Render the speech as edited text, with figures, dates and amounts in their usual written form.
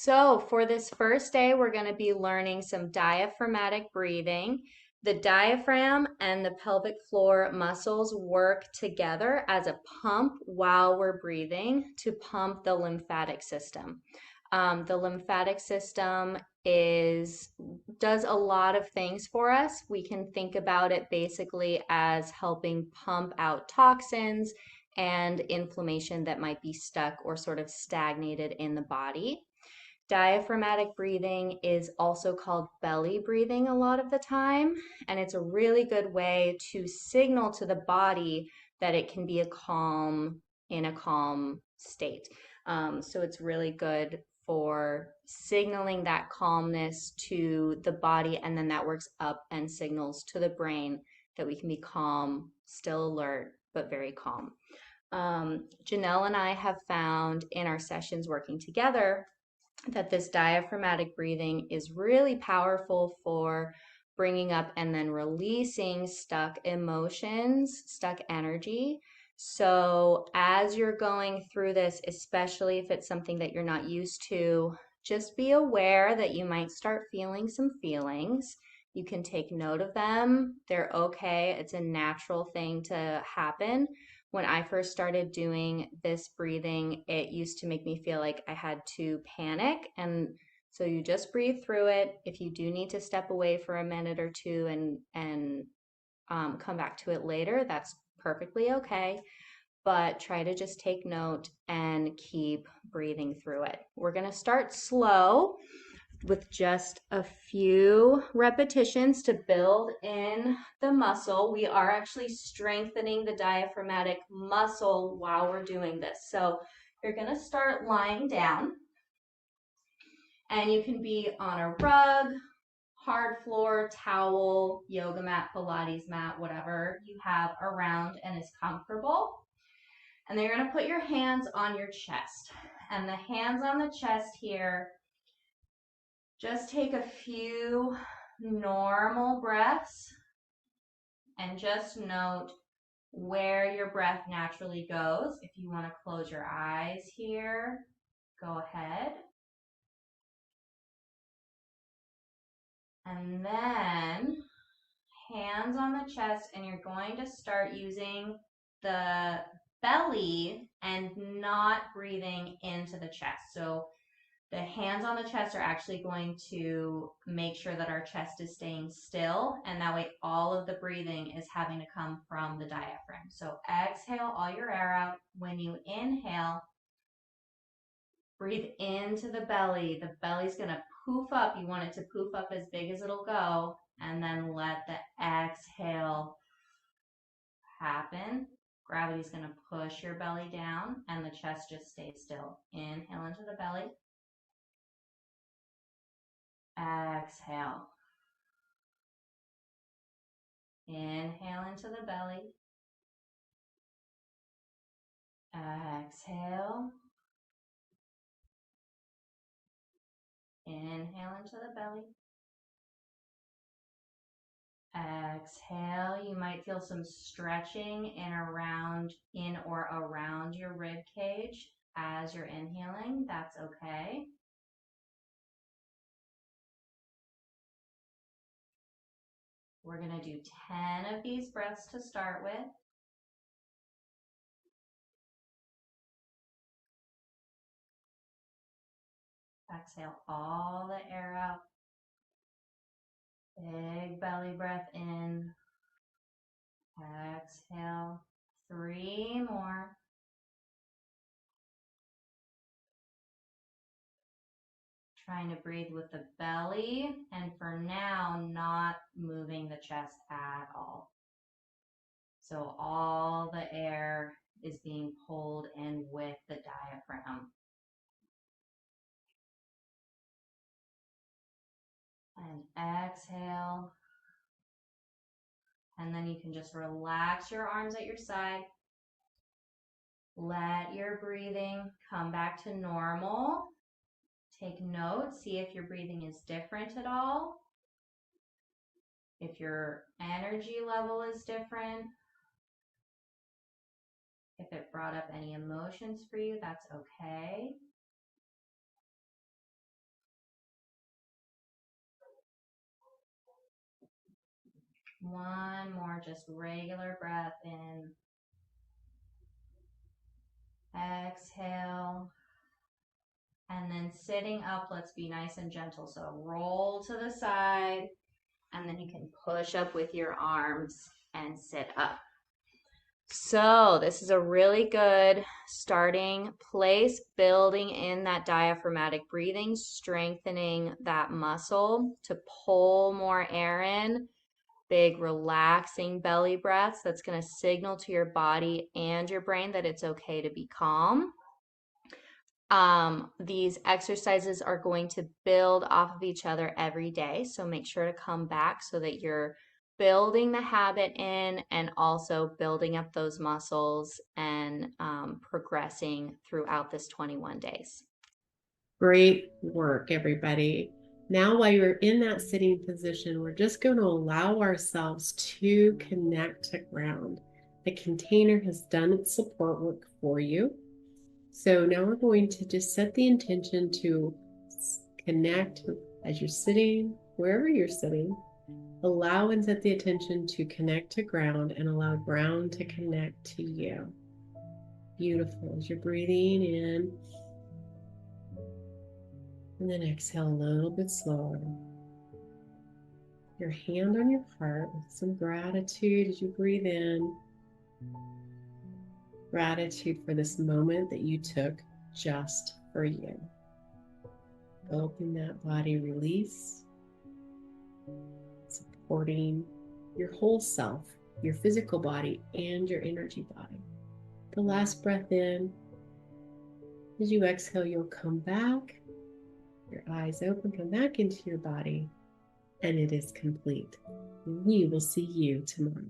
So, for this first day, we're going to be learning some diaphragmatic breathing. The diaphragm and the pelvic floor muscles work together as a pump while we're breathing to pump the lymphatic system. The lymphatic system is does a lot of things for us. We can think about it basically as helping pump out toxins and inflammation that might be stuck or sort of stagnated in the body. Diaphragmatic breathing is also called belly breathing a lot of the time, and it's a really good way to signal to the body that it can be in a calm state. So it's really good for signaling that calmness to the body, and then that works up and signals to the brain that we can be calm, still alert, but very calm. Janelle and I have found in our sessions working together that this diaphragmatic breathing is really powerful for bringing up and then releasing stuck emotions, stuck energy. So, as you're going through this, especially if it's something that you're not used to, just be aware that you might start feeling some feelings. You can take note of them. They're okay. It's a natural thing to happen. When I first started doing this breathing, it used to make me feel like I had to panic. And so you just breathe through it. If you do need to step away for a minute or two and come back to it later, that's perfectly okay. But try to just take note and keep breathing through it. We're going to start slow with just a few repetitions to build in the muscle. We are actually strengthening the diaphragmatic muscle while we're doing this. So you're going to start lying down, and you can be on a rug, hard floor, towel, yoga mat, Pilates mat, whatever you have around and is comfortable. And then you're going to put your hands on your chest. And the hands on the chest here, just take a few normal breaths and just note where your breath naturally goes. If you want to close your eyes here, go ahead. And then hands on the chest, and you're going to start using the belly and not breathing into the chest. So the hands on the chest are actually going to make sure that our chest is staying still, and that way all of the breathing is having to come from the diaphragm. So exhale all your air out. When you inhale, breathe into the belly. The belly's going to poof up. You want it to poof up as big as it'll go, and then let the exhale happen. Gravity's going to push your belly down, and the chest just stays still. Inhale into the belly. Exhale. Inhale into the belly. Exhale. Inhale into the belly. Exhale. You might feel some stretching in or around your rib cage as you're inhaling. That's okay. We're going to do 10 of these breaths to start with. Exhale all the air out. Big belly breath in. Exhale. 3 more. Trying to breathe with the belly, and for now, not moving the chest at all. So all the air is being pulled in with the diaphragm. And exhale. And then you can just relax your arms at your side. Let your breathing come back to normal. Take note, see if your breathing is different at all. If your energy level is different. If it brought up any emotions for you, that's okay. One more, just regular breath in. Exhale. And then sitting up, let's be nice and gentle. So roll to the side, and then you can push up with your arms and sit up. So this is a really good starting place, building in that diaphragmatic breathing, strengthening that muscle to pull more air in. Big relaxing belly breaths. That's going to signal to your body and your brain that it's okay to be calm. These exercises are going to build off of each other every day. So make sure to come back so that you're building the habit in and also building up those muscles and progressing throughout this 21 days. Great work, everybody. Now, while you're in that sitting position, we're just going to allow ourselves to connect to ground. The container has done its support work for you. So now we're going to just set the intention to connect as you're sitting, wherever you're sitting. Allow and set the attention to connect to ground and allow ground to connect to you. Beautiful. As you're breathing in, and then exhale a little bit slower. Your hand on your heart with some gratitude as you breathe in. Gratitude for this moment that you took just for you. Open that body release, supporting your whole self, your physical body and your energy body. The last breath in. As you exhale, you'll come back, your eyes open, come back into your body, and it is complete. We will see you tomorrow.